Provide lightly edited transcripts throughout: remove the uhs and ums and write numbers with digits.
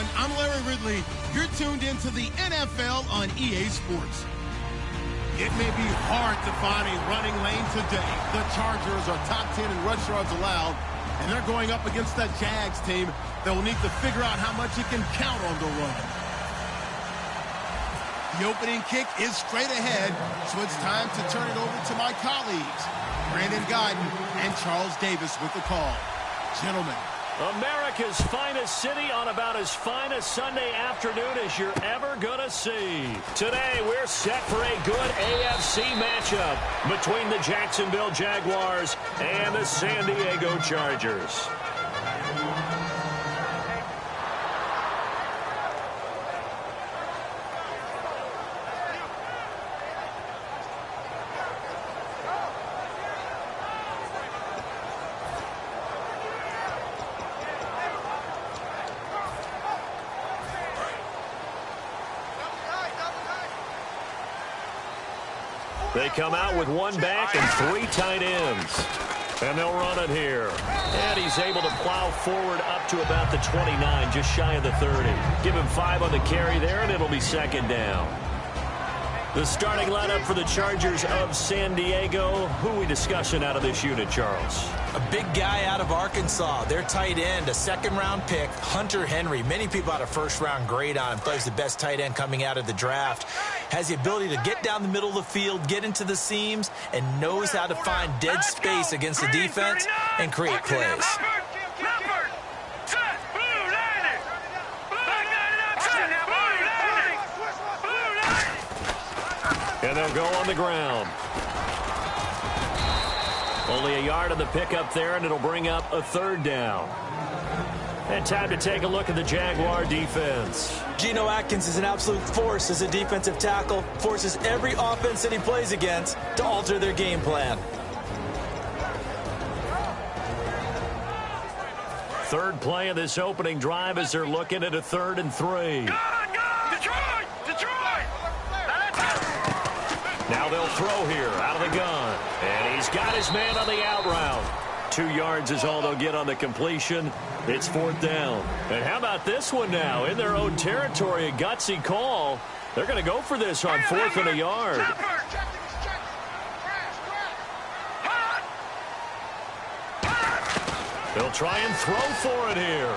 everyone. I'm Larry Ridley. You're tuned into the NFL on EA Sports. It may be hard to find a running lane today. The Chargers are top 10 in rush yards allowed, and they're going up against that Jags team that will need to figure out how much it can count on the run. The opening kick is straight ahead, so it's time to turn it over to my colleagues, Brandon Guyton and Charles Davis with the call. Gentlemen. America's finest city on about as fine a Sunday afternoon as you're ever going to see. Today, we're set for a good AFC matchup between the Jacksonville Jaguars and the San Diego Chargers. They come out with one back and three tight ends. And they'll run it here. And he's able to plow forward up to about the 29, just shy of the 30. Give him 5 on the carry there, and it'll be second down. The starting lineup for the Chargers of San Diego. Who are we discussing out of this unit, Charles? A big guy out of Arkansas. Their tight end, a second-round pick, Hunter Henry. Many people had a first-round grade on him. Thought he's the best tight end coming out of the draft. Has the ability to get down the middle of the field, get into the seams, and knows how to find dead space against the defense and create plays. And they'll go on the ground. Only a yard on the pickup there, and it'll bring up a third down. And time to take a look at the Jaguar defense. Geno Atkins is an absolute force as a defensive tackle. Forces every offense that he plays against to alter their game plan. Third play of this opening drive as they're looking at a 3rd and 3. Now they'll throw here out of the gun. And he's got his man on the out route. 2 yards is all they'll get on the completion. It's 4th down. And how about this one now? In their own territory, a gutsy call. They're going to go for this on 4th and a yard. They'll try and throw for it here.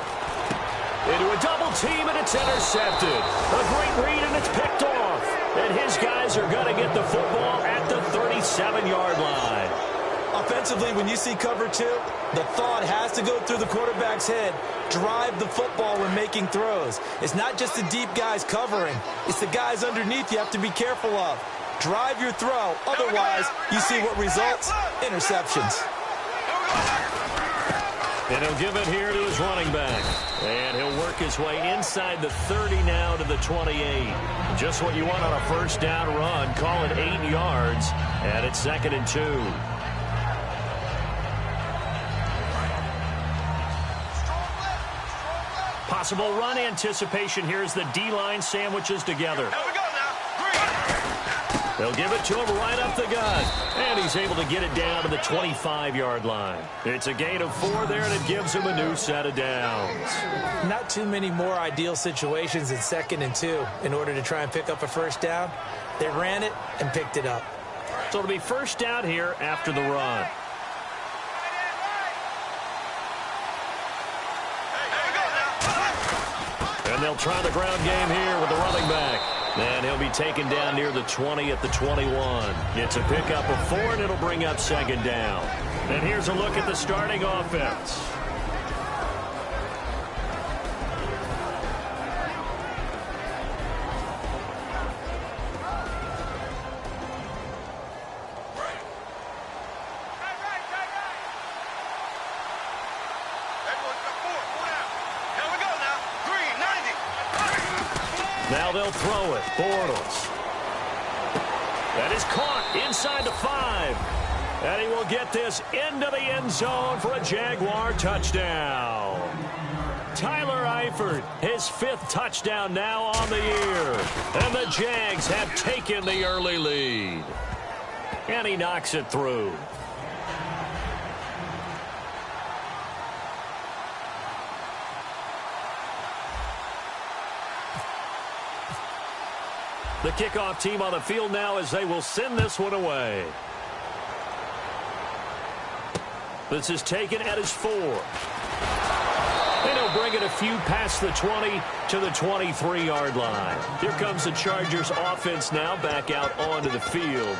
Into a double team, and it's intercepted. A great read, and it's picked off. And his guys are going to get the football at the 37-yard line. Offensively, when you see cover 2, the thought has to go through the quarterback's head. Drive the football when making throws. It's not just the deep guys covering. It's the guys underneath you have to be careful of. Drive your throw. Otherwise, you see what results? Interceptions. And he'll give it here to his running back. And he'll work his way inside the 30 now to the 28. Just what you want on a first down run. Call it 8 yards. And it's 2nd and 2. Possible run anticipation here as the D-line sandwiches together. They'll give it to him right up the gut. And he's able to get it down to the 25-yard line. It's a gain of 4 there, and it gives him a new set of downs. Not too many more ideal situations in 2nd and 2 in order to try and pick up a first down. They ran it and picked it up. So it'll be first down here after the run. And they'll try the ground game here with the running back. And he'll be taken down near the 20 at the 21. It's a pickup of 4, and it'll bring up 2nd down. And here's a look at the starting offense. Now they'll throw it. Bortles. That is caught inside the 5. And he will get this into the end zone for a Jaguar touchdown. Tyler Eifert, his 5th touchdown now on the year. And the Jags have taken the early lead. And he knocks it through. The kickoff team on the field now as they will send this one away. This is taken at his 4. And he'll bring it a few past the 20 to the 23-yard line. Here comes the Chargers offense now back out onto the field.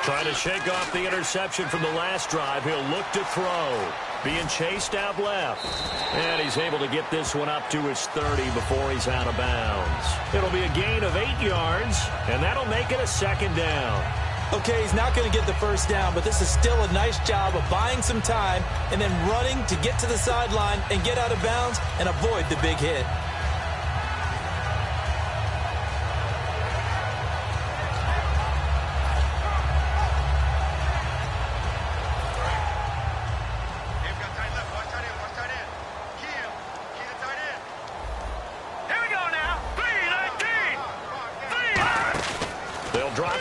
Trying to shake off the interception from the last drive. He'll look to throw. Being chased out left. And he's able to get this one up to his 30 before he's out of bounds. It'll be a gain of 8 yards, and that'll make it a second down. Okay, he's not going to get the first down, but this is still a nice job of buying some time and then running to get to the sideline and get out of bounds and avoid the big hit.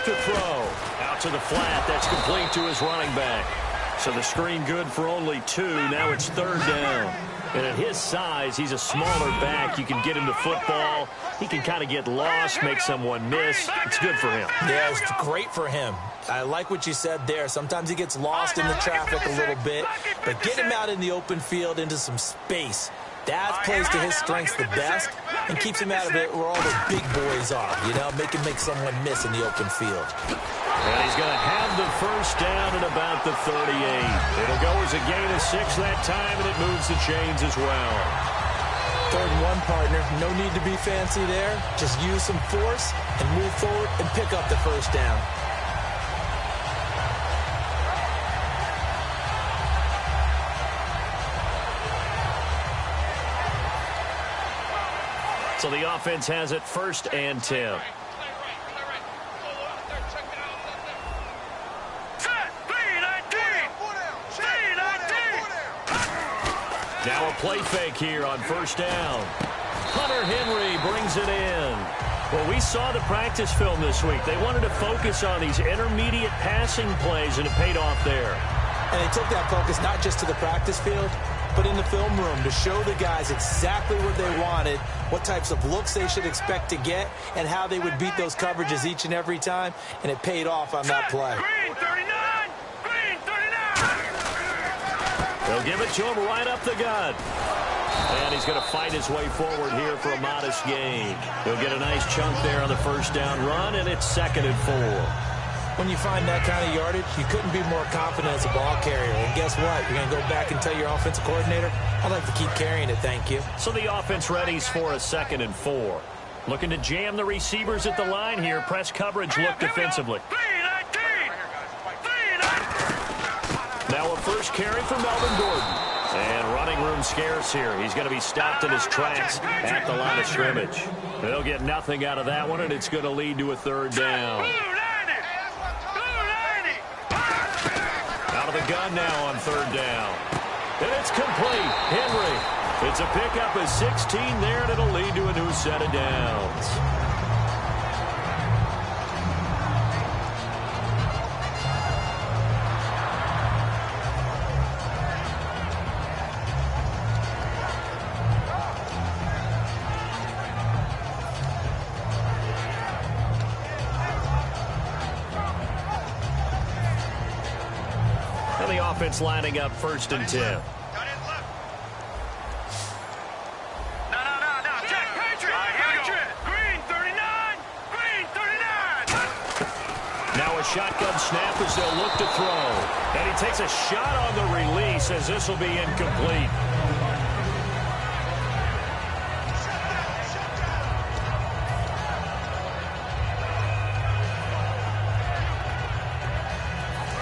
To throw. Out to the flat. That's complete to his running back. So the screen good for only 2. Now it's 3rd down. And at his size, he's a smaller back. You can get him to football. He can kind of get lost, make someone miss. It's good for him. Yeah, it's great for him. I like what you said there. Sometimes he gets lost in the traffic a little bit. But get him out in the open field into some space. That plays to his strengths the best and keeps him out of it where all the big boys are. You know, make someone miss in the open field. And he's going to have the first down at about the 38. It'll go as a gain of 6 that time, and it moves the chains as well. 3rd and 1, partner. No need to be fancy there. Just use some force and move forward and pick up the first down. So the offense has it 1st and 10. Now a play fake here on 1st down. Hunter Henry brings it in. Well, we saw the practice film this week. They wanted to focus on these intermediate passing plays, and it paid off there. And they took that focus not just to the practice field, but in the film room to show the guys exactly what they wanted, what types of looks they should expect to get, and how they would beat those coverages each and every time, and it paid off on that play. Green 39! Green 39! They'll give it to him right up the gut. And he's going to fight his way forward here for a modest gain. He'll get a nice chunk there on the 1st down run, and it's 2nd and 4. When you find that kind of yardage, you couldn't be more confident as a ball carrier. And guess what? You're going to go back and tell your offensive coordinator, I'd like to keep carrying it, thank you. So the offense readies for a 2nd and 4. Looking to jam the receivers at the line here. Press coverage look defensively. Now a first carry for Melvin Gordon. And running room scarce here. He's going to be stopped in his tracks at the line of scrimmage. They'll get nothing out of that one, and it's going to lead to a 3rd down. Out of the gun now on 3rd down. And it's complete. Henry. It's a pickup of 16 there, and it'll lead to a new set of downs. The offense lining up 1st and 10. No. Check. Patriot. Green 39. Green 39. Now a shotgun snap as they'll look to throw. And he takes a shot on the release as this will be incomplete.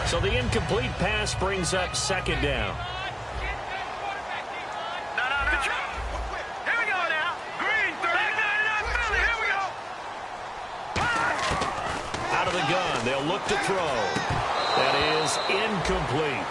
So the incomplete pass brings up 2nd down. No. Here we go now. Green 39. Philly. Here we go. Out of the gun. They'll look to throw. That is incomplete.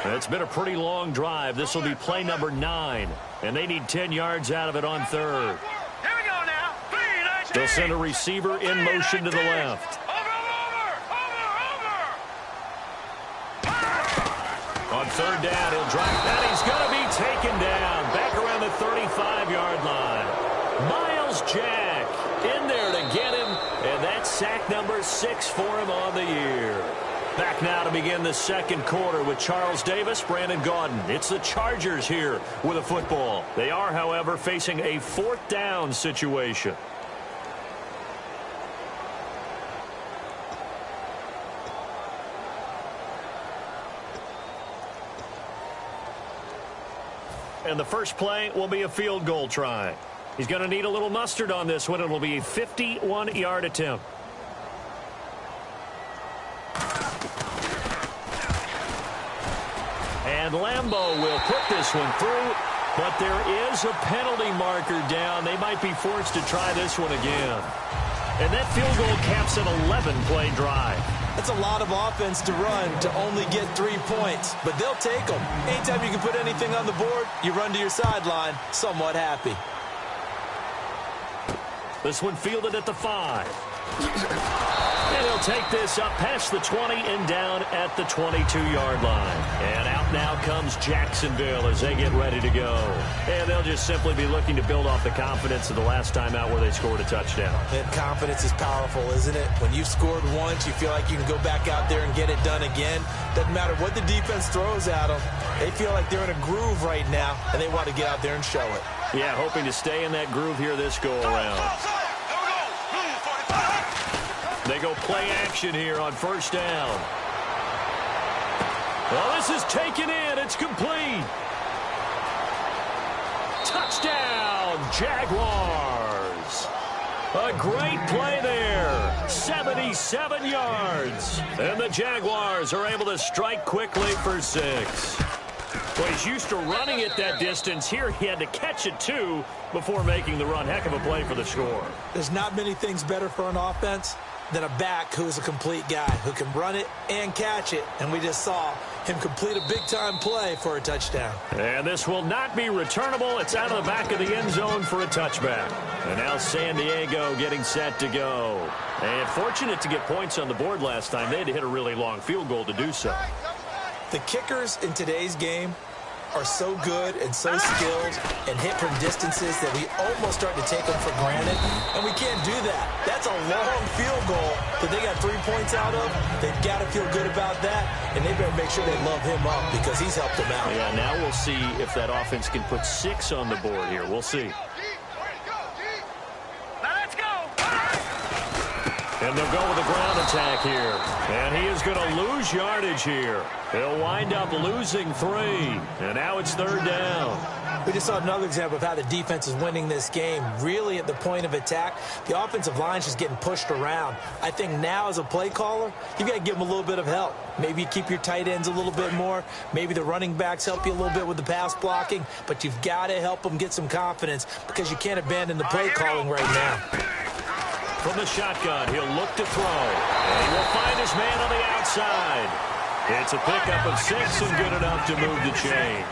It's been a pretty long drive. This will be play number 9, and they need 10 yards out of it on third. Here we go now. They'll send a receiver in motion to the left. On third down, he'll drive that. He's going to be taken down back around the 35-yard line. Miles Jack in there to get him, and that's sack number 6 for him on the year. Back now to begin the second quarter with Charles Davis, Brandon Gaudin. It's the Chargers here with a football. They are, however, facing a 4th down situation. And the first play will be a field goal try. He's going to need a little mustard on this one. It'll be a 51-yard attempt. And Lambeau will put this one through, but there is a penalty marker down. They might be forced to try this one again. And that field goal caps an 11-play drive. That's a lot of offense to run to only get 3 points, but they'll take them. Anytime you can put anything on the board, you run to your sideline, somewhat happy. This one fielded at the 5. And he'll take this up past the 20 and down at the 22-yard line. And out now comes Jacksonville as they get ready to go. And they'll just simply be looking to build off the confidence of the last time out where they scored a touchdown. And confidence is powerful, isn't it? When you've scored once, you feel like you can go back out there and get it done again. Doesn't matter what the defense throws at them. They feel like they're in a groove right now, and they want to get out there and show it. Yeah, hoping to stay in that groove here this go-around. They go play action here on first down. Well, this is taken in. It's complete. Touchdown, Jaguars. A great play there. 77 yards. And the Jaguars are able to strike quickly for 6. Well, he's used to running it that distance. Here he had to catch it, too, before making the run. Heck of a play for the score. There's not many things better for an offense than a back who's a complete guy who can run it and catch it. And we just saw him complete a big-time play for a touchdown. And this will not be returnable. It's out of the back of the end zone for a touchback. And now San Diego getting set to go. And fortunate to get points on the board last time. They had to hit a really long field goal to do so. The kickers in today's game are so good and so skilled and hit from distances that we almost start to take them for granted, and we can't do that. That's a long field goal that they got 3 points out of. They've got to feel good about that, and they better make sure they love him up because he's helped them out. Yeah, now we'll see if that offense can put 6 on the board here. We'll see. And they'll go with a ground attack here. And he is going to lose yardage here. He'll wind up losing 3. And now it's third down. We just saw another example of how the defense is winning this game. Really at the point of attack, the offensive line is just getting pushed around. I think now as a play caller, you've got to give them a little bit of help. Maybe you keep your tight ends a little bit more. Maybe the running backs help you a little bit with the pass blocking. But you've got to help them get some confidence because you can't abandon the play calling right now. From the shotgun, he'll look to throw. And he will find his man on the outside. It's a pickup of 6 and good enough to move the chains.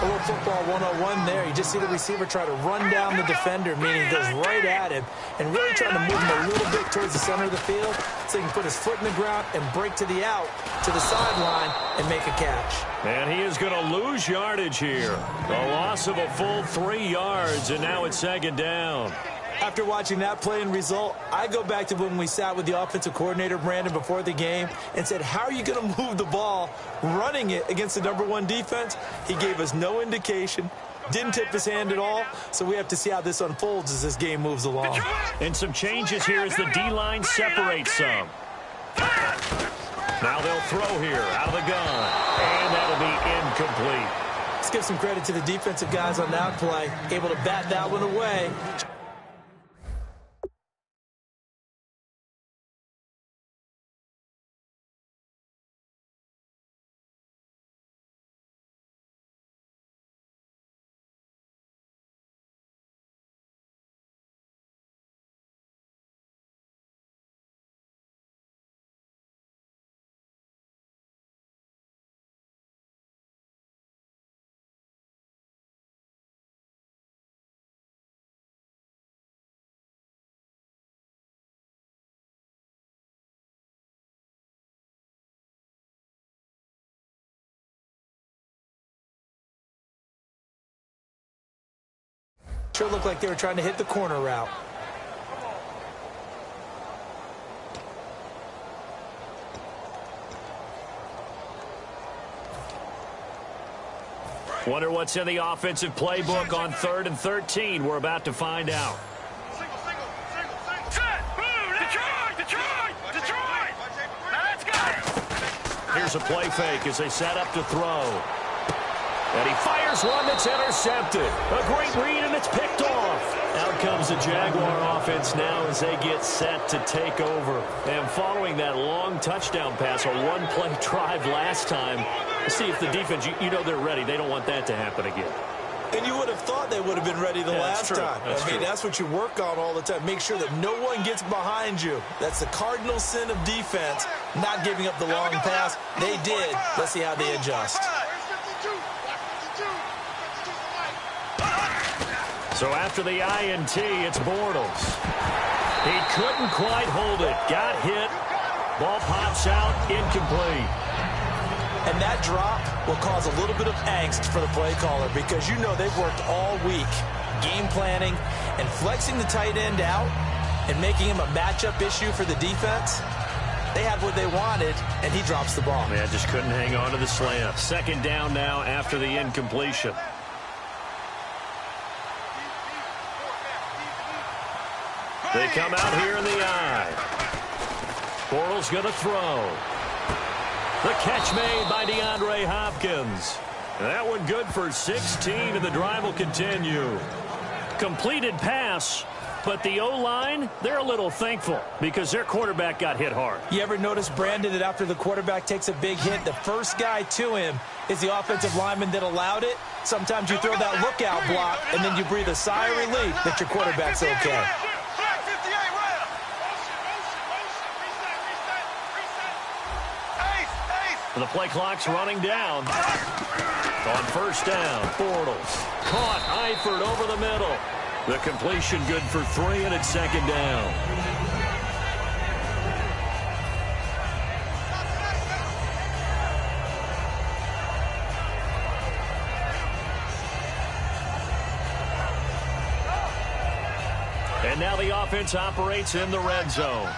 A little football 101 there. You just see the receiver try to run down the defender, meaning he goes right at him and really trying to move him a little bit towards the center of the field so he can put his foot in the ground and break to the out, to the sideline, and make a catch. And he is going to lose yardage here. A loss of a full 3 yards, and now it's second down. After watching that play and result, I go back to when we sat with the offensive coordinator, Brandon, before the game and said, how are you going to move the ball running it against the #1 defense? He gave us no indication, didn't tip his hand at all, so we have to see how this unfolds as this game moves along. And some changes here as the D-line separates some. Now they'll throw here out of the gun, and that'll be incomplete. Let's give some credit to the defensive guys on that play. Able to bat that one away. Sure looked like they were trying to hit the corner route. Wonder what's in the offensive playbook on 3rd and 13. We're about to find out. Set! Move! Detroit! Now let's go! Here's a play fake as they set up to throw. And he fires one that's intercepted. A great read, and it's picked off. Out comes the Jaguar offense now as they get set to take over. And following that long touchdown pass, a one-play drive last time, see if the defense, you know they're ready. They don't want that to happen again. And you would have thought they would have been ready the last time. That's what you work on all the time. Make sure that no one gets behind you. That's the cardinal sin of defense, not giving up the long pass. They did. Let's see how they adjust. So after the INT, it's Bortles. He couldn't quite hold it. Got hit. Ball pops out, incomplete. And that drop will cause a little bit of angst for the play caller because you know they've worked all week game planning and flexing the tight end out and making him a matchup issue for the defense. They had what they wanted, and he drops the ball. Man, just couldn't hang on to the slant. 2nd down now after the incompletion. They come out here in the eye. Bortles going to throw. The catch made by DeAndre Hopkins. That one good for 16, and the drive will continue. Completed pass, but the O-line, they're a little thankful because their quarterback got hit hard. You ever notice, Brandon, that after the quarterback takes a big hit, the first guy to him is the offensive lineman that allowed it? Sometimes you throw that lookout block, and then you breathe a sigh of relief that your quarterback's okay. The play clock's running down. On 1st down, Bortles. Caught Eifert over the middle. The completion good for 3, and it's 2nd down. And now the offense operates in the red zone.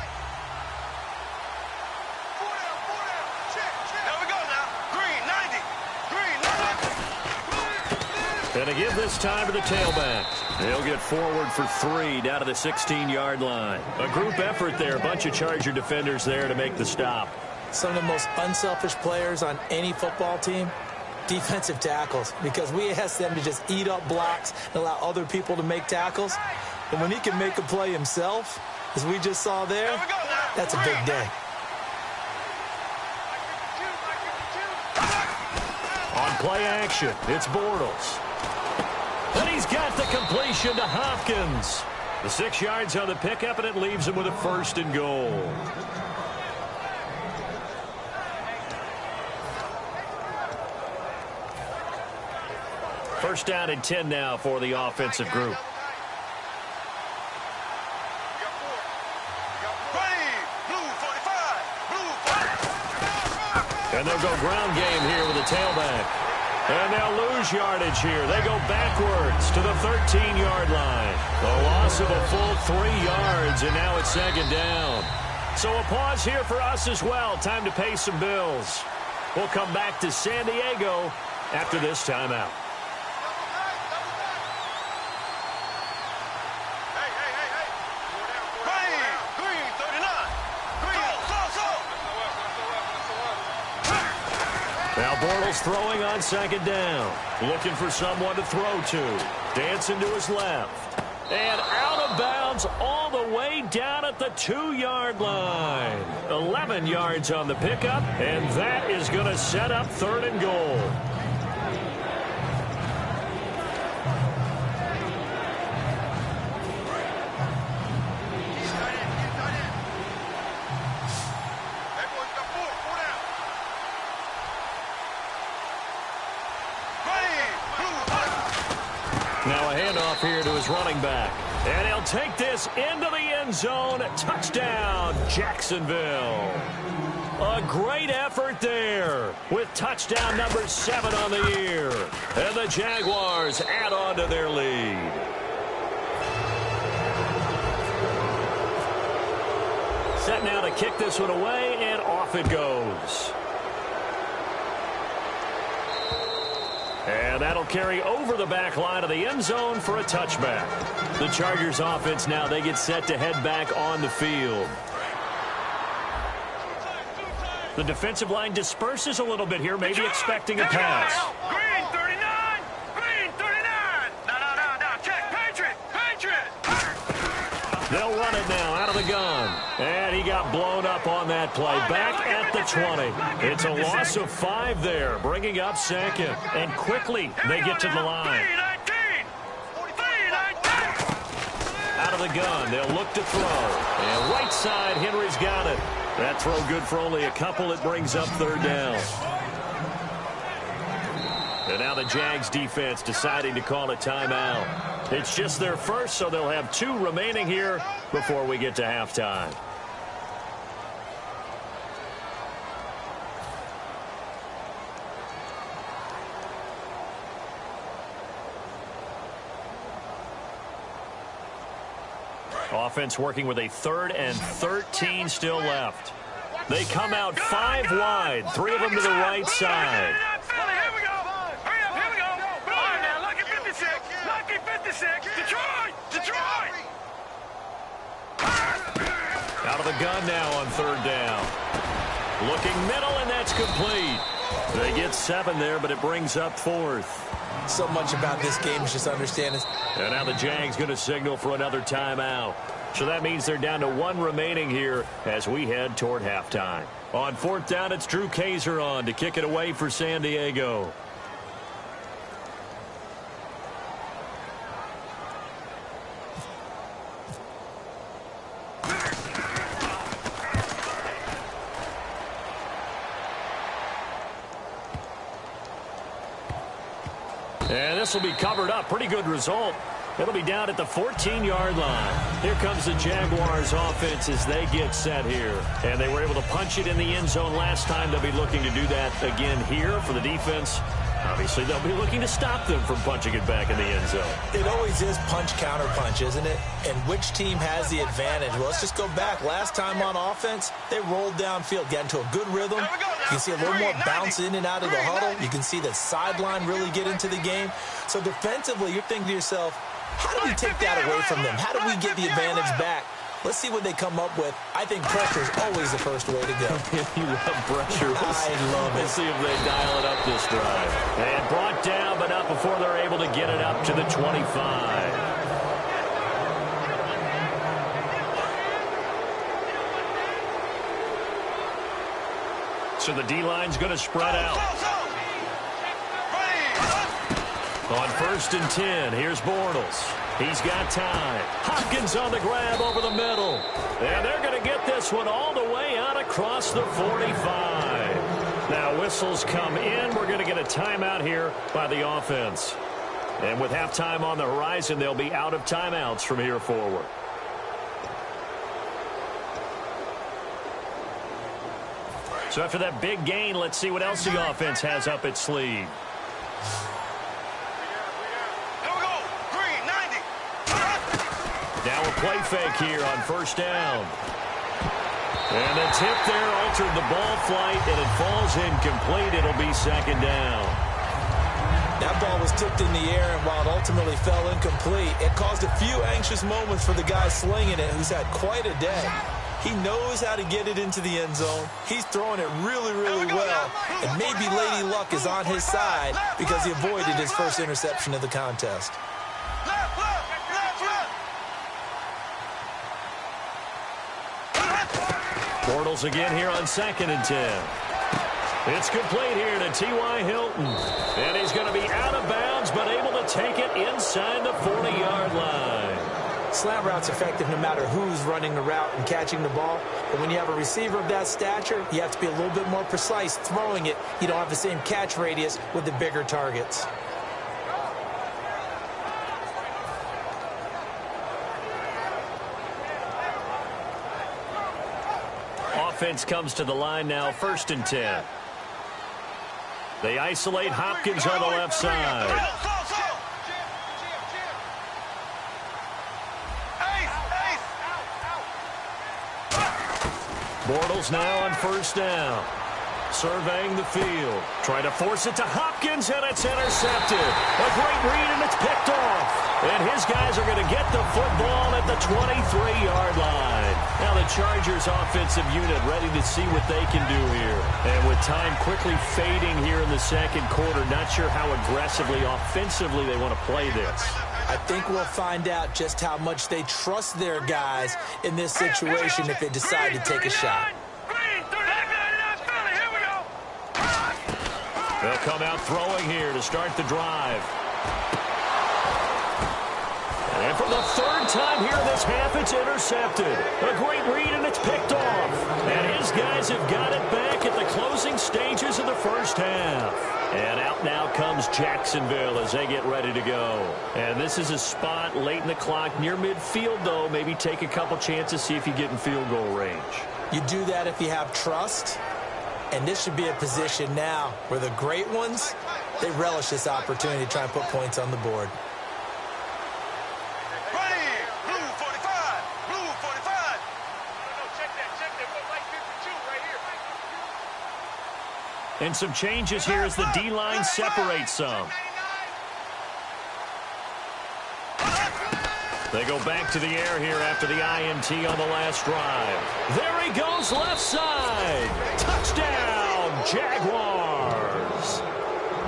And to give this time to the tailback. They'll get forward for 3 down to the 16-yard line. A group effort there. A bunch of Charger defenders there to make the stop. Some of the most unselfish players on any football team, defensive tackles, because we ask them to just eat up blocks and allow other people to make tackles. But when he can make a play himself, as we just saw there, that's a big day. On play action, it's Bortles. And he's got the completion to Hopkins. The 6 yards on the pickup, and it leaves him with a 1st and goal. First down and 10 now for the offensive group. And they'll go ground game here with a tailback. And they'll lose yardage here. They go backwards to the 13-yard line. A loss of a full 3 yards, and now it's 2nd down. So a pause here for us as well. Time to pay some bills. We'll come back to San Diego after this timeout. Now Bortles throwing on second down. Looking for someone to throw to. Dancing to his left. And out of bounds all the way down at the 2-yard line. 11 yards on the pickup, and that is going to set up 3rd and goal. Now a handoff here to his running back. And he'll take this into the end zone. Touchdown, Jacksonville. A great effort there with touchdown number 7 on the year. And the Jaguars add on to their lead. Set now to kick this one away, and off it goes. And that'll carry over the back line of the end zone for a touchback. The Chargers offense now, they get set to head back on the field. The defensive line disperses a little bit here, maybe expecting a pass. Green 39! Green 39! No, check, Patriot! They'll run it now out of the gun. And he got blown up on that play. Back at the 20. It's a loss of 5 there, bringing up 2nd. And quickly, they get to the line. Out of the gun, they'll look to throw. And right side, Henry's got it. That throw good for only a couple. It brings up 3rd down. And now the Jags defense deciding to call a timeout. It's just their first, so they'll have 2 remaining here before we get to halftime. Offense working with a 3rd and 13 still left. They come out 5 wide, 3 of them to the right side. Here we go. Here we go. All right, now, lucky 56. Lucky 56. Detroit. Out of the gun now on 3rd down. Looking middle, and that's complete. They get 7 there, but it brings up 4th. So much about this game is just understanding. And now the Jags going to signal for another timeout. So that means they're down to 1 remaining here as we head toward halftime. On 4th down, it's Drew Kaiser on to kick it away for San Diego. And this will be covered up. Pretty good result. It'll be down at the 14-yard line. Here comes the Jaguars offense as they get set here. And they were able to punch it in the end zone last time. They'll be looking to do that again here for the defense. Obviously, they'll be looking to stop them from punching it back in the end zone. It always is punch, counter punch, isn't it? And which team has the advantage? Well, let's just go back. Last time on offense, they rolled downfield, got into a good rhythm. You can see a little more bounce in and out of the huddle. You can see the sideline really get into the game. So defensively, you're thinking to yourself, how do we take that away from them? How do we get the advantage back? Let's see what they come up with. I think pressure is always the first way to go. You love pressure. I love it. We'll see if they dial it up this drive. And brought down, but not before they're able to get it up to the 25. So the D-line's going to spread out. On 1st and 10, here's Bortles. He's got time. Hopkins on the grab over the middle. And they're going to get this one all the way out across the 45. Now whistles come in. We're going to get a timeout here by the offense. And with halftime on the horizon, they'll be out of timeouts from here forward. So after that big gain, let's see what else the offense has up its sleeve. Now a play fake here on 1st down. And the tip there altered the ball flight, and it falls incomplete. It'll be 2nd down. That ball was tipped in the air, and while it ultimately fell incomplete, it caused a few anxious moments for the guy slinging it, who's had quite a day. He knows how to get it into the end zone. He's throwing it really, really well. And maybe Lady Luck is on his side because he avoided his first interception of the contest. Bortles again here on 2nd and 10. It's complete here to T.Y. Hilton. And he's going to be out of bounds, but able to take it inside the 40-yard line. Slant route's effective no matter who's running the route and catching the ball. But when you have a receiver of that stature, you have to be a little bit more precise throwing it. You don't have the same catch radius with the bigger targets. Offense comes to the line now, 1st and 10. They isolate Hopkins on the left side. Bortles now on 1st down. Surveying the field. Trying to force it to Hopkins, and it's intercepted. A great read, and it's picked off. And his guys are going to get the football at the 23-yard line. Now the Chargers offensive unit ready to see what they can do here. And with time quickly fading here in the 2nd quarter, not sure how aggressively, offensively they want to play this. I think we'll find out just how much they trust their guys in this situation if they decide to take a shot. They'll come out throwing here to start the drive. And for the 3rd time here this half, it's intercepted. A great read, and it's picked off. And his guys have got it back at the closing stages of the 1st half. And out now comes Jacksonville as they get ready to go. And this is a spot late in the clock near midfield, though. Maybe take a couple chances, see if you get in field goal range. You do that if you have trust. And this should be a position now where the great ones, they relish this opportunity to try and put points on the board. And some changes here as the D-line separates some. They go back to the air here after the INT on the last drive. There he goes, left side. Touchdown, Jaguars.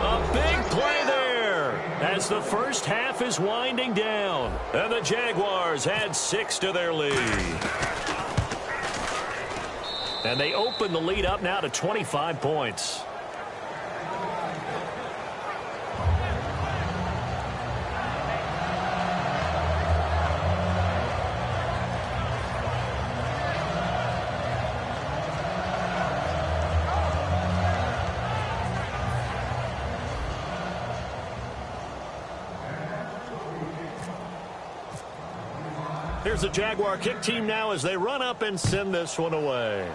A big play there as the 1st half is winding down. And the Jaguars add 6 to their lead. And they open the lead up now to 25 points. Here's the Jaguar kick team now as they run up and send this one away.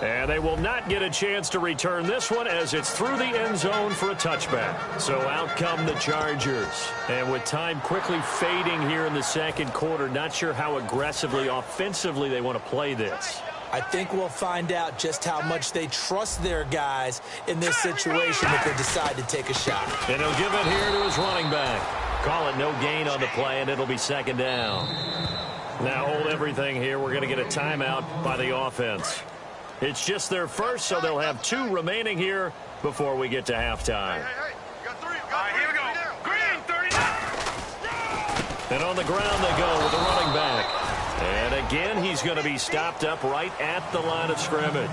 And they will not get a chance to return this one as it's through the end zone for a touchback. So out come the Chargers. And with time quickly fading here in the 2nd quarter, not sure how aggressively, offensively they want to play this. I think we'll find out just how much they trust their guys in this situation if they decide to take a shot. And he'll give it here to his running back. Call it no gain on the play, and it'll be 2nd down. Now hold everything here. We're going to get a timeout by the offense. It's just their first, so they'll have 2 remaining here before we get to halftime. Got 3. All right, here we go. Green, 30. And on the ground they go with the running back. And again, he's going to be stopped up right at the line of scrimmage.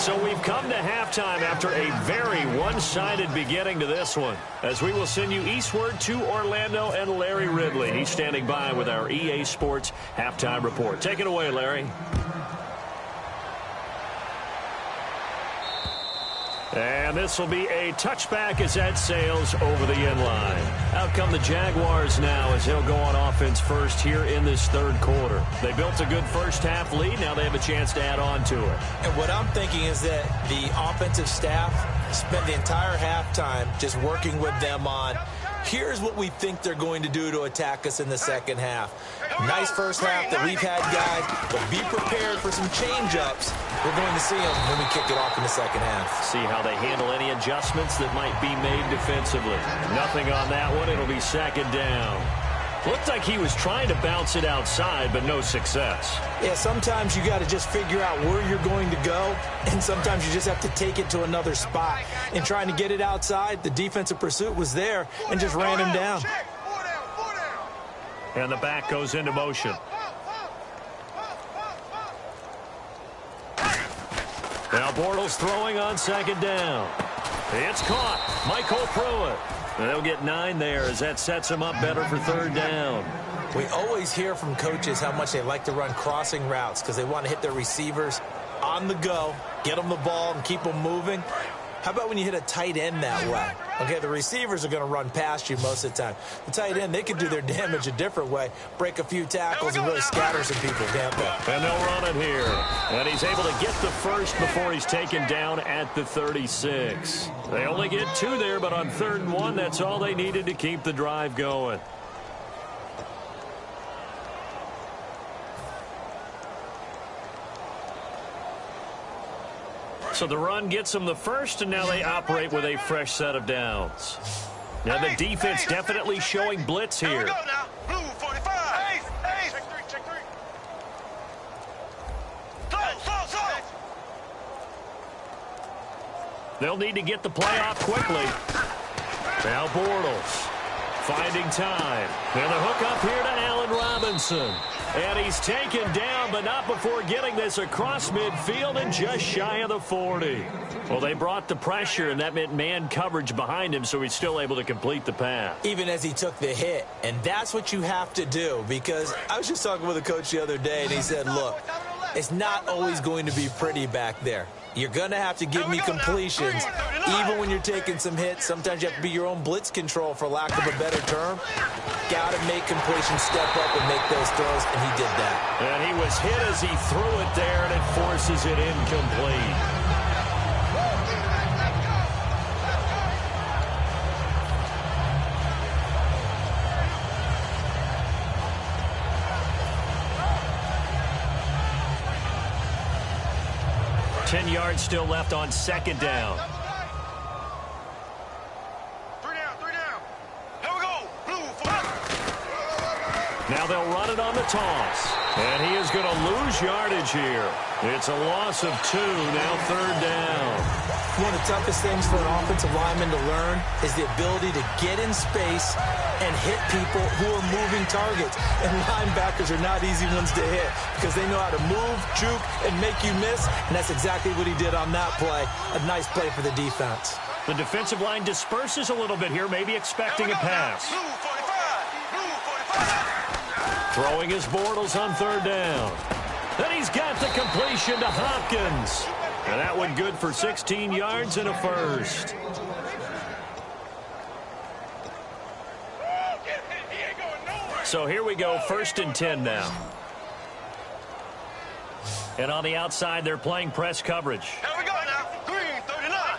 So we've come to halftime after a very one-sided beginning to this one, as we will send you eastward to Orlando and Larry Ridley. He's standing by with our EA Sports halftime report. Take it away, Larry. And this will be a touchback as that sails over the end line. Out come the Jaguars now as they'll go on offense first here in this 3rd quarter. They built a good 1st half lead. Now they have a chance to add on to it. And what I'm thinking is that the offensive staff spent the entire halftime just working with them on, here's what we think they're going to do to attack us in the 2nd half. Nice 1st half that we've had, guys, but be prepared for some change-ups. We're going to see them when we kick it off in the 2nd half. See how they handle any adjustments that might be made defensively. Nothing on that one. It'll be 2nd down. Looked like he was trying to bounce it outside, but no success. Yeah, sometimes you got to just figure out where you're going to go, and sometimes you just have to take it to another spot. In trying to get it outside, the defensive pursuit was there and just ran him down. And the back goes into motion. Now Bortles throwing on second down. It's caught. Michael Pruitt. And they'll get 9 there as that sets him up better for third down. We always hear from coaches how much they like to run crossing routes because they want to hit their receivers on the go, get them the ball, and keep them moving. How about when you hit a tight end that way? Okay, the receivers are going to run past you most of the time. The tight end, they can do their damage a different way, break a few tackles and really scatter some people, can't they? And they'll run it here. And he's able to get the first before he's taken down at the 36. They only get 2 there, but on 3rd and 1, that's all they needed to keep the drive going. So the run gets them the first, and now they operate with a fresh set of downs. Now the defense definitely showing blitz here. Here we go now. Blue 45. Hey. Check 3. Slow. They'll need to get the play off quickly. Now Bortles finding time. And the hook up here to Allen Robinson. And he's taken down, but not before getting this across midfield and just shy of the 40. Well, they brought the pressure, and that meant man coverage behind him, so he's still able to complete the pass. Even as he took the hit. And that's what you have to do, because I was just talking with a coach the other day, and he said, look, it's not always going to be pretty back there. You're going to have to give me completions, even when you're taking some hits. Sometimes you have to be your own blitz control, for lack of a better term. Got to make completions, step up and make those throws, and he did that. And he was hit as he threw it there, and it forces it incomplete. Ten yards still left on second down. 3 down. Here we go. Blue 45. Now they'll run it on the toss. And he is going to lose yardage here. It's a loss of 2, now third down. One of the toughest things for an offensive lineman to learn is the ability to get in space and hit people who are moving targets. And linebackers are not easy ones to hit because they know how to move, juke, and make you miss. And that's exactly what he did on that play. A nice play for the defense. The defensive line disperses a little bit here, maybe expecting a pass. Blue 45. Throwing his Bortles on third down. Then he's got the completion to Hopkins. And that one good for 16 yards and a first. So here we go, 1st and 10 now. And on the outside, they're playing press coverage. Here we go now. Green 39.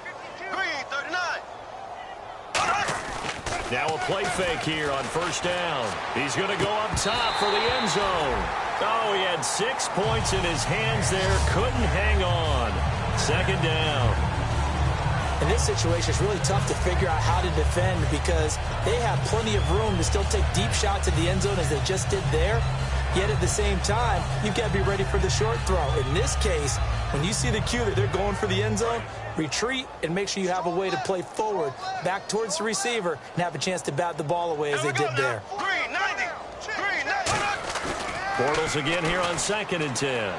Now a play fake here on first down. He's going to go up top for the end zone. Oh, he had 6 points in his hands there. Couldn't hang on. Second down. In this situation, it's really tough to figure out how to defend because they have plenty of room to still take deep shots at the end zone as they just did there. Yet at the same time, you've got to be ready for the short throw. In this case, when you see the cue that they're going for the end zone, retreat and make sure you have a way to play forward, back towards the receiver, and have a chance to bat the ball away as they did there. Green 90. Bortles again here on 2nd and 10.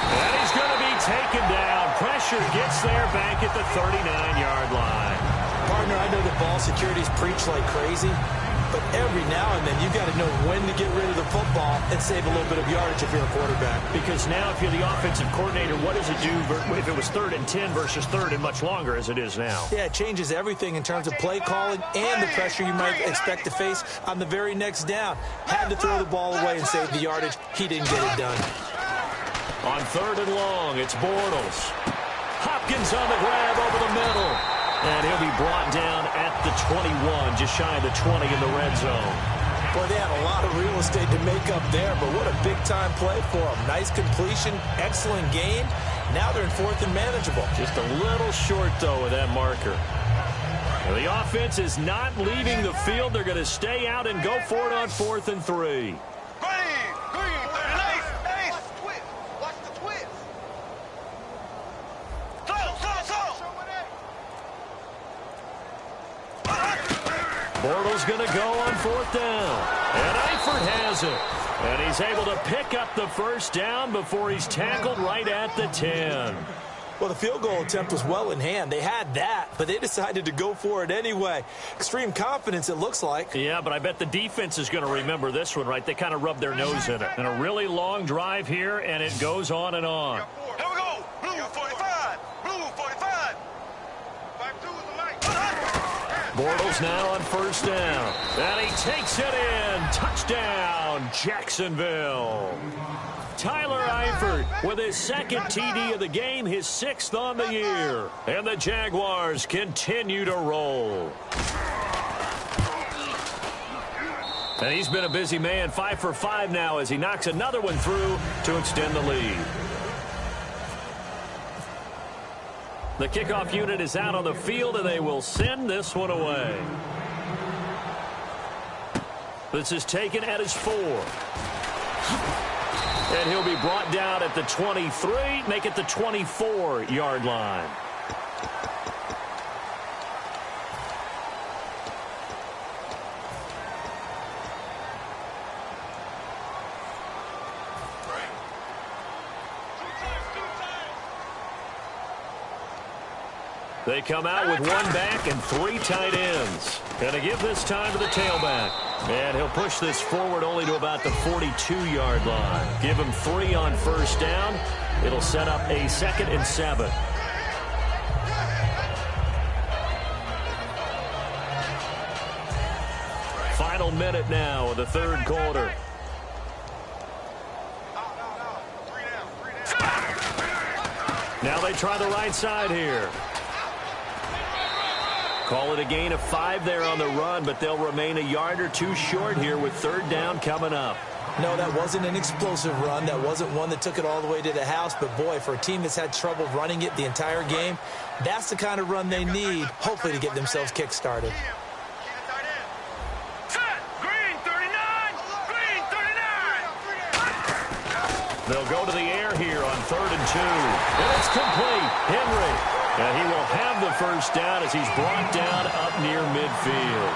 And he's going to be taken down. Pressure gets there back at the 39-yard line. Partner, I know that ball securities preach like crazy, but every now and then you've got to know when to get rid of the football and save a little bit of yardage if you're a quarterback. Because now if you're the offensive coordinator, what does it do if it was 3rd and 10 versus 3rd and much longer as it is now? Yeah, it changes everything in terms of play calling and the pressure you might expect to face on the very next down. Had to throw the ball away and save the yardage. He didn't get it done. On 3rd and long, it's Bortles. Hopkins on the grab over the middle. And he'll be brought down at the 21, just shy of the 20 in the red zone. Boy, they had a lot of real estate to make up there, but what a big-time play for them. Nice completion, excellent gain. Now they're in 4th and manageable. Just a little short, though, with that marker. The offense is not leaving the field. They're going to stay out and go for it on 4th and 3. Bortles going to go on 4th down. And Eifert has it. And he's able to pick up the first down before he's tackled right at the 10. Well, the field goal attempt was well in hand. They had that, but they decided to go for it anyway. Extreme confidence, it looks like. Yeah, but I bet the defense is going to remember this one, right? They kind of rubbed their nose in it. And a really long drive here, and it goes on and on. Here we go. Blue 45. Blue 45. 5-2 is the light. Bortles now on 1st down. And he takes it in. Touchdown, Jacksonville. Tyler Eifert with his 2nd TD of the game, his 6th on the year. And the Jaguars continue to roll. And he's been a busy man, 5 for 5 now as he knocks another one through to extend the lead. The kickoff unit is out on the field, and they will send this one away. This is taken at his 4. And he'll be brought down at the 23, make it the 24-yard line. They come out with 1 back and 3 tight ends. Gonna give this time to the tailback. And he'll push this forward only to about the 42-yard line. Give him 3 on 1st down. It'll set up a 2nd and 7. Final minute now of the 3rd quarter. Now they try the right side here. Call it a gain of 5 there on the run, but they'll remain a yard or 2 short here with 3rd down coming up. No, that wasn't an explosive run. That wasn't one that took it all the way to the house. But, boy, for a team that's had trouble running it the entire game, that's the kind of run they need, hopefully, to get themselves kick-started. Green 39. Green 39. They'll go to the air here on 3rd and 2. And it's complete. Henry. And he will have the first down as he's brought down up near midfield.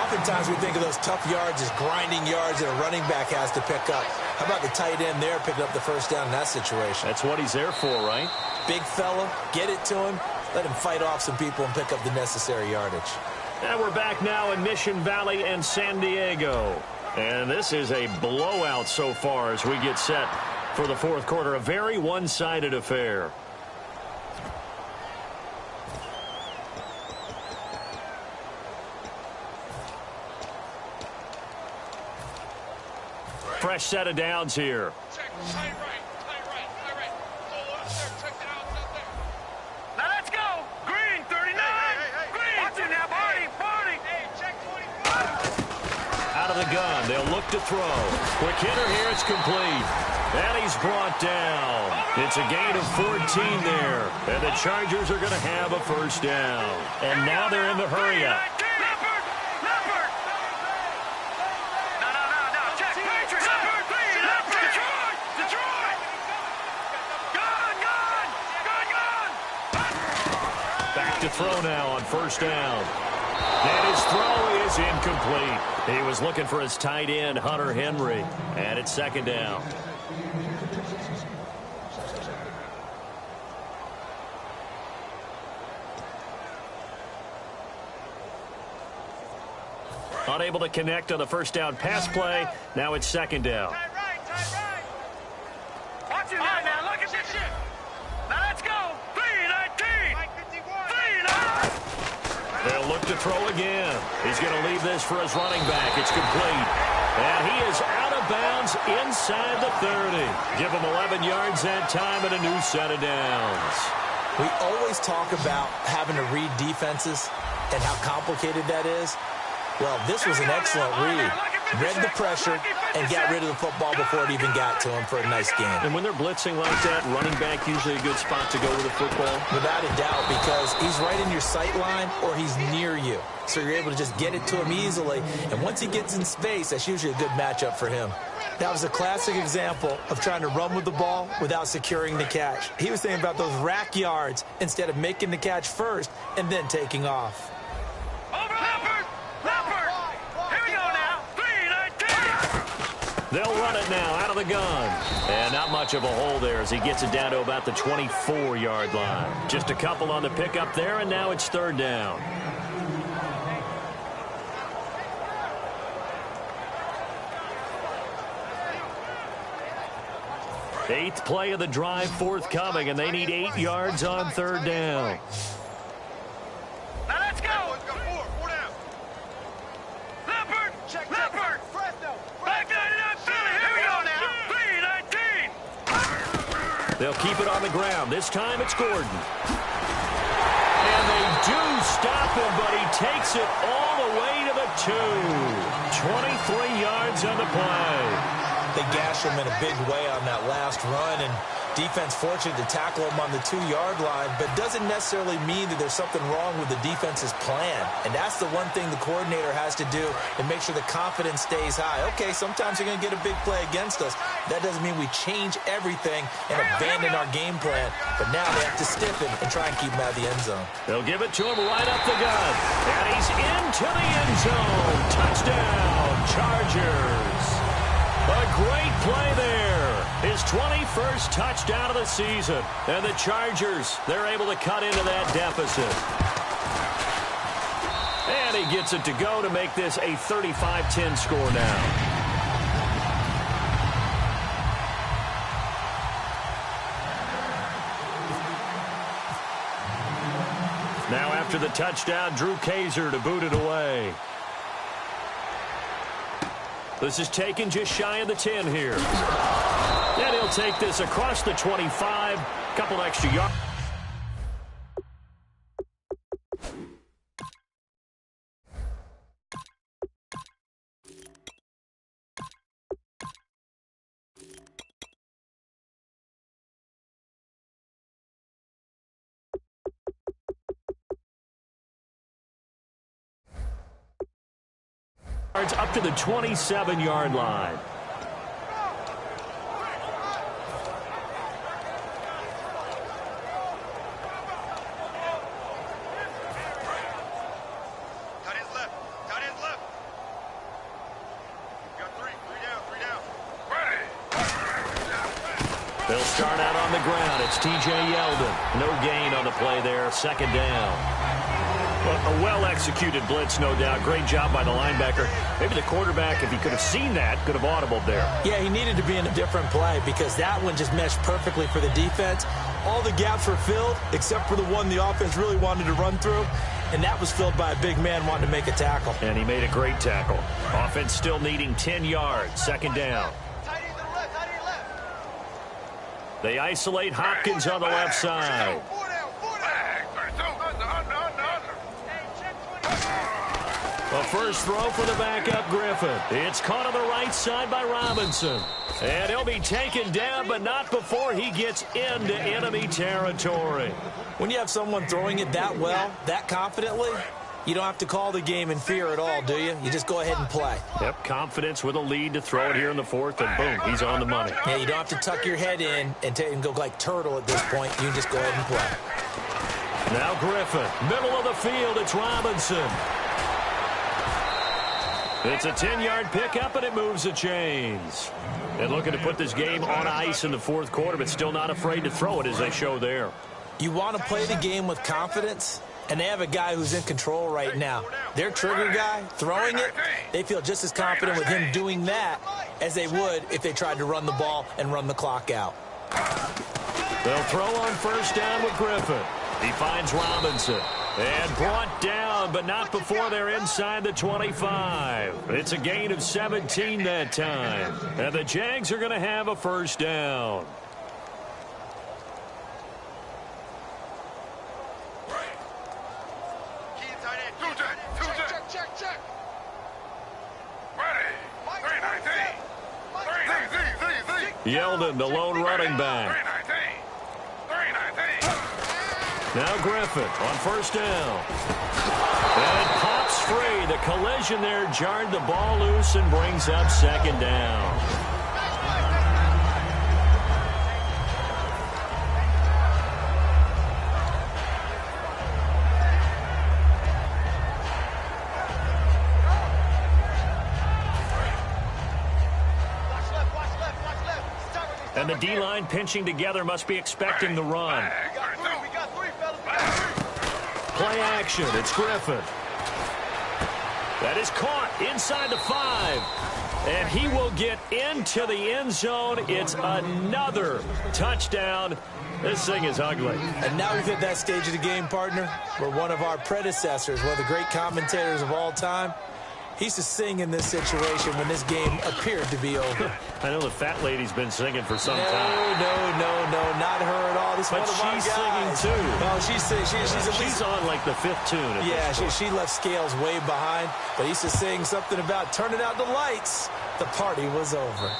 Oftentimes we think of those tough yards as grinding yards that a running back has to pick up. How about the tight end there picking up the first down in that situation? That's what he's there for, right? Big fella, get it to him, let him fight off some people and pick up the necessary yardage. And we're back now in Mission Valley and San Diego. And this is a blowout so far as we get set for the 4th quarter. A very one-sided affair. Fresh set of downs here. Check. Tight right. Go up there. Check it out. Now let's go. Green 39. Green. Watch it now, Barney. Hey, check 25. Out of the gun. They'll look to throw. Quick hitter here. It's complete. And he's brought down. It's a gain of 14 there. And the Chargers are going to have a first down. And now they're in the hurry up. To throw now on 1st down. And his throw is incomplete. He was looking for his tight end, Hunter Henry. And it's 2nd down. Unable to connect on the first down pass play. Now it's 2nd down. Tight right. Watch it now. Look at this shit. Now let's go. 3-19. They'll look to throw again. He's going to leave this for his running back. It's complete. And he is out of bounds inside the 30. Give him 11 yards that time and a new set of downs. We always talk about having to read defenses and how complicated that is. Well, this was an excellent read. read the pressure, and got rid of the football before it even got to him for a nice game. And when they're blitzing like that, running back usually a good spot to go with the football? Without a doubt, because he's right in your sight line or he's near you. So you're able to just get it to him easily. And once he gets in space, that's usually a good matchup for him. That was a classic example of trying to run with the ball without securing the catch. He was thinking about those rack yards instead of making the catch first and then taking off. Over Leopard! Leopard! Here we go now. 3-19. They'll run it now out of the gun. And not much of a hole there as he gets it down to about the 24-yard line. Just a couple on the pickup there, and now it's third down. Eighth play of the drive forthcoming, and they need 8 yards on third down. Now let's go. Four down. Leopard! Leopard! Back 99 Philly. Here we go now. 3-19. They'll keep it on the ground. This time it's Gordon. And they do stop him, but he takes it all the way to the 2. 23 yards on the play. They gash him in a big way on that last run, and defense fortunate to tackle him on the 2-yard line, but doesn't necessarily mean that there's something wrong with the defense's plan. And that's the one thing the coordinator has to do to make sure the confidence stays high. Okay, sometimes you're going to get a big play against us. That doesn't mean we change everything and abandon our game plan. But now they have to stiffen and try and keep him out of the end zone. They'll give it to him right up the gut. And he's into the end zone. Touchdown, Chargers. A great play there. His 21st touchdown of the season. And the Chargers, they're able to cut into that deficit. And he gets it to go to make this a 35-10 score now. Now after the touchdown, Drew Kaiser to boot it away. This is taken just shy of the 10 here. And he'll take this across the 25. Couple extra yards. Up to the 27-yard line. Tight ends left. Tight ends left. Got three down. Ready. They'll start out on the ground. It's T.J. Yeldon. No gain on the play there. Second down. Well, a well-executed blitz, no doubt. Great job by the linebacker. Maybe the quarterback, if he could have seen that, could have audibled there. Yeah, he needed to be in a different play because that one just meshed perfectly for the defense. All the gaps were filled except for the one the offense really wanted to run through, and that was filled by a big man wanting to make a tackle. And he made a great tackle. Offense still needing 10 yards. Second down. They isolate Hopkins on the left side. A first throw for the backup Griffin. It's caught on the right side by Robinson. And he'll be taken down, but not before he gets into enemy territory. When you have someone throwing it that well, that confidently, you don't have to call the game in fear at all, do you? You just go ahead and play. Yep, confidence with a lead to throw it here in the fourth, and boom, he's on the money. Yeah, you don't have to tuck your head in and go like turtle at this point. You can just go ahead and play. Now Griffin, middle of the field, it's Robinson. It's a 10-yard pickup, and it moves the chains. And looking to put this game on ice in the fourth quarter, but still not afraid to throw it as they show there. You want to play the game with confidence, and they have a guy who's in control right now. Their trigger guy, throwing it, they feel just as confident with him doing that as they would if they tried to run the ball and run the clock out. They'll throw on first down with Griffin. He finds Robinson. And brought down, but not before they're inside the 25. It's a gain of 17 that time. And the Jags are going to have a first down. Check. Ready. Yeldon, the lone running back. Now Griffin on first down. And it pops free. The collision there jarred the ball loose and brings up second down. And the D-line pinching together must be expecting the run. Play action. It's Griffin. That is caught inside the 5. And he will get into the end zone. It's another touchdown. This thing is ugly. And now we've hit that stage of the game, partner, where one of our predecessors, one of the great commentators of all time, he used to sing in this situation when this game appeared to be over. I know the fat lady's been singing for some time. No, not her at all. This but one of our she's guys. singing too. Well, she's on like the 5th tune. Yeah, she left Scales way behind. But he used to sing something about turning out the lights. The party was over.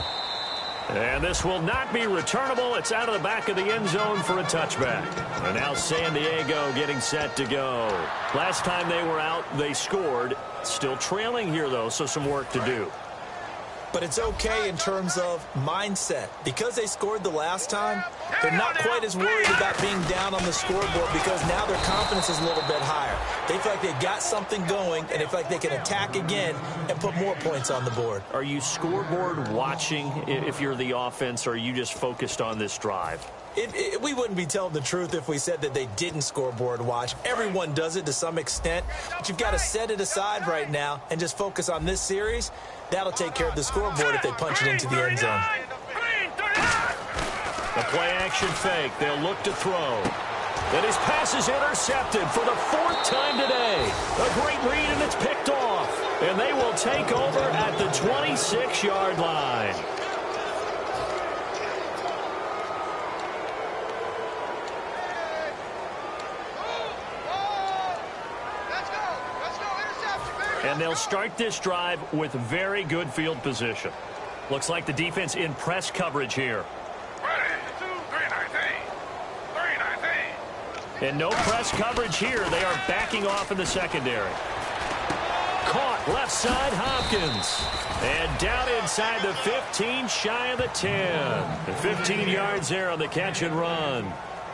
And this will not be returnable. It's out of the back of the end zone for a touchback. And now San Diego getting set to go. Last time they were out, they scored. Still trailing here, though, so some work to do. But it's okay in terms of mindset. Because they scored the last time, they're not quite as worried about being down on the scoreboard because now their confidence is a little bit higher. They feel like they've got something going, and they feel like they can attack again and put more points on the board. Are you scoreboard watching if you're the offense, or are you just focused on this drive? We wouldn't be telling the truth if we said that they didn't scoreboard watch. Everyone does it to some extent. But you've got to set it aside right now and just focus on this series. That'll take care of the scoreboard if they punch it into the end zone. The play-action fake. They'll look to throw. And his pass is intercepted for the 4th time today. A great read, and it's picked off. And they will take over at the 26-yard line. And they'll start this drive with very good field position. Looks like the defense in press coverage here. And no press coverage here. They are backing off in the secondary. Caught left side, Hopkins. And down inside the 15, shy of the 10. 15 yards there on the catch and run.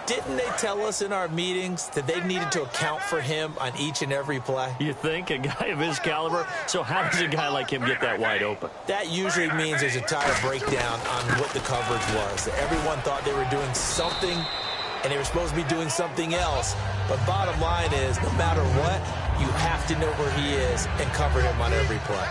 Didn't they tell us in our meetings that they needed to account for him on each and every play? You think? A guy of his caliber? So how does a guy like him get that wide open? That usually means there's a tire breakdown on what the coverage was. Everyone thought they were doing something, and they were supposed to be doing something else. But bottom line is, no matter what, you have to know where he is and cover him on every play.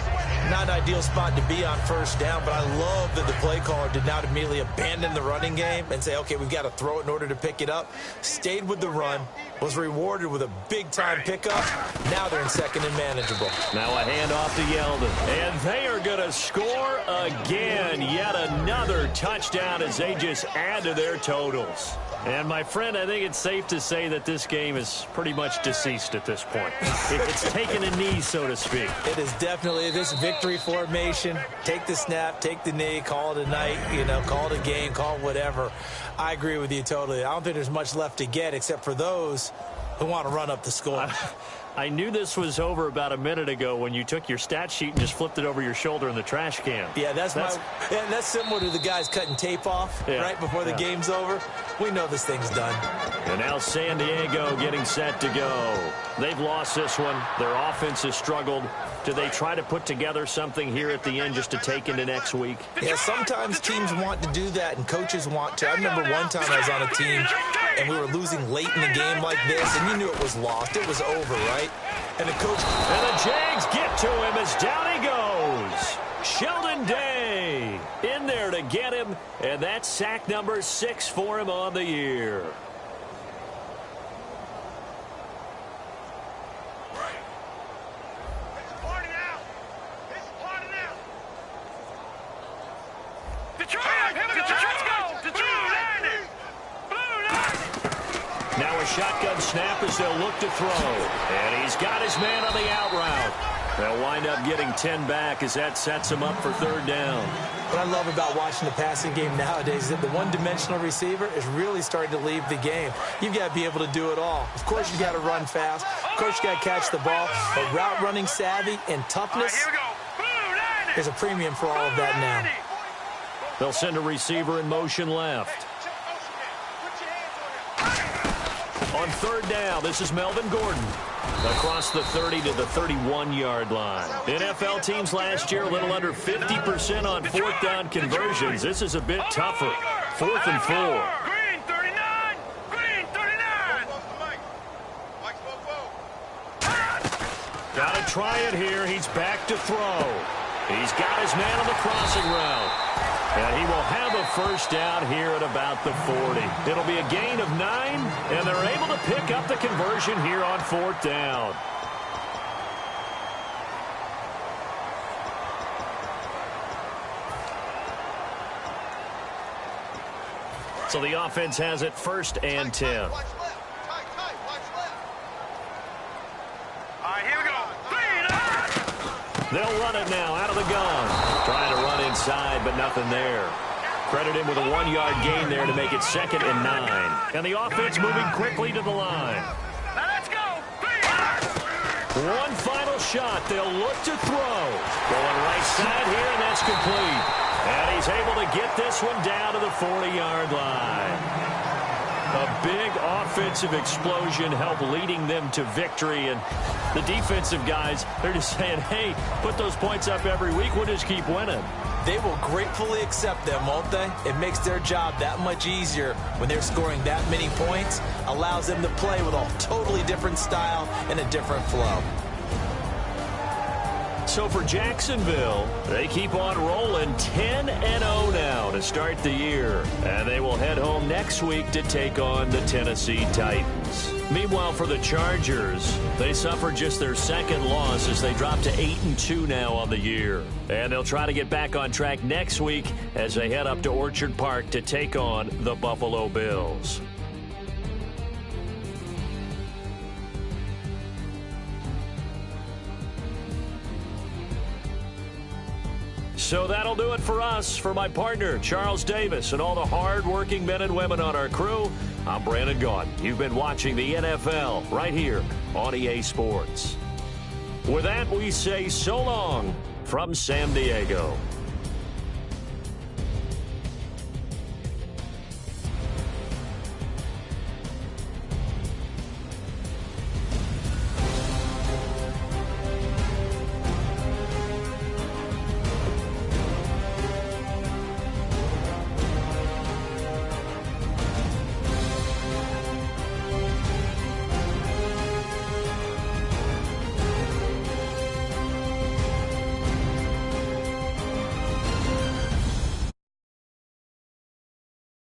Not an ideal spot to be on first down, but I love that the play caller did not immediately abandon the running game and say, okay, we've got to throw it in order to pick it up. Stayed with the run, was rewarded with a big-time pickup. Now they're in second and manageable. Now a handoff to Yeldon. And they are going to score again. Yet another touchdown as they just add to their totals. And, my friend, I think it's safe to say that this game is pretty much deceased at this point. It's taken a knee, so to speak. It is definitely this victory formation. Take the snap, take the knee, call it a night, call it a game, call it whatever. I agree with you totally. I don't think there's much left to get except for those who want to run up the score. I knew this was over about a minute ago when you took your stat sheet and just flipped it over your shoulder in the trash can. Yeah, that's similar to the guys cutting tape off right before the game's over. We know this thing's done. And now San Diego getting set to go. They've lost this one. Their offense has struggled. Do they try to put together something here at the end just to take into next week? Yeah, sometimes teams want to do that and coaches want to. I remember one time I was on a team and we were losing late in the game like this, and you knew it was lost. It was over, right? And the coach... And the Jags get to him as down he goes. Sheldon Day in there to get him, and that's sack number 6 for him on the year. Now a shotgun snap as they'll look to throw. And he's got his man on the out route. They'll wind up getting 10 back as that sets them up for third down. What I love about watching the passing game nowadays is that the one-dimensional receiver is really starting to leave the game. You've got to be able to do it all. Of course, you've got to run fast. Of course, you've got to catch the ball. But route running savvy and toughness, there's a premium for all of that now. They'll send a receiver in motion left. On third down, this is Melvin Gordon. Across the 30 to the 31-yard line. NFL teams last year a little under 50% on fourth down conversions. This is a bit tougher. 4th and 4. Green 39! Green 39! Got to try it here. He's back to throw. He's got his man on the crossing route. And he will have a first down here at about the 40. It'll be a gain of 9, and they're able to pick up the conversion here on 4th down. So the offense has it 1st and 10. All right, here we go. They'll run it now out of the gun. Trying to run inside, but nothing there. Credit him with a 1-yard gain there to make it 2nd and 9. And the offense moving quickly to the line. Now let's go. One final shot. They'll look to throw. Going right side here, and that's complete. And he's able to get this one down to the 40-yard line. A big offensive explosion helped leading them to victory. And the defensive guys, they're just saying, hey, put those points up every week. We'll just keep winning. They will gratefully accept them, won't they? It makes their job that much easier when they're scoring that many points. Allows them to play with a totally different style and a different flow. So for Jacksonville, they keep on rolling 10-0 now to start the year. And they will head home next week to take on the Tennessee Titans. Meanwhile, for the Chargers, they suffered just their 2nd loss as they drop to 8-2 now on the year. And they'll try to get back on track next week as they head up to Orchard Park to take on the Buffalo Bills. So that'll do it for us. For my partner, Charles Davis, and all the hard-working men and women on our crew, I'm Brandon Gaudin. You've been watching the NFL right here on EA Sports. With that, we say so long from San Diego.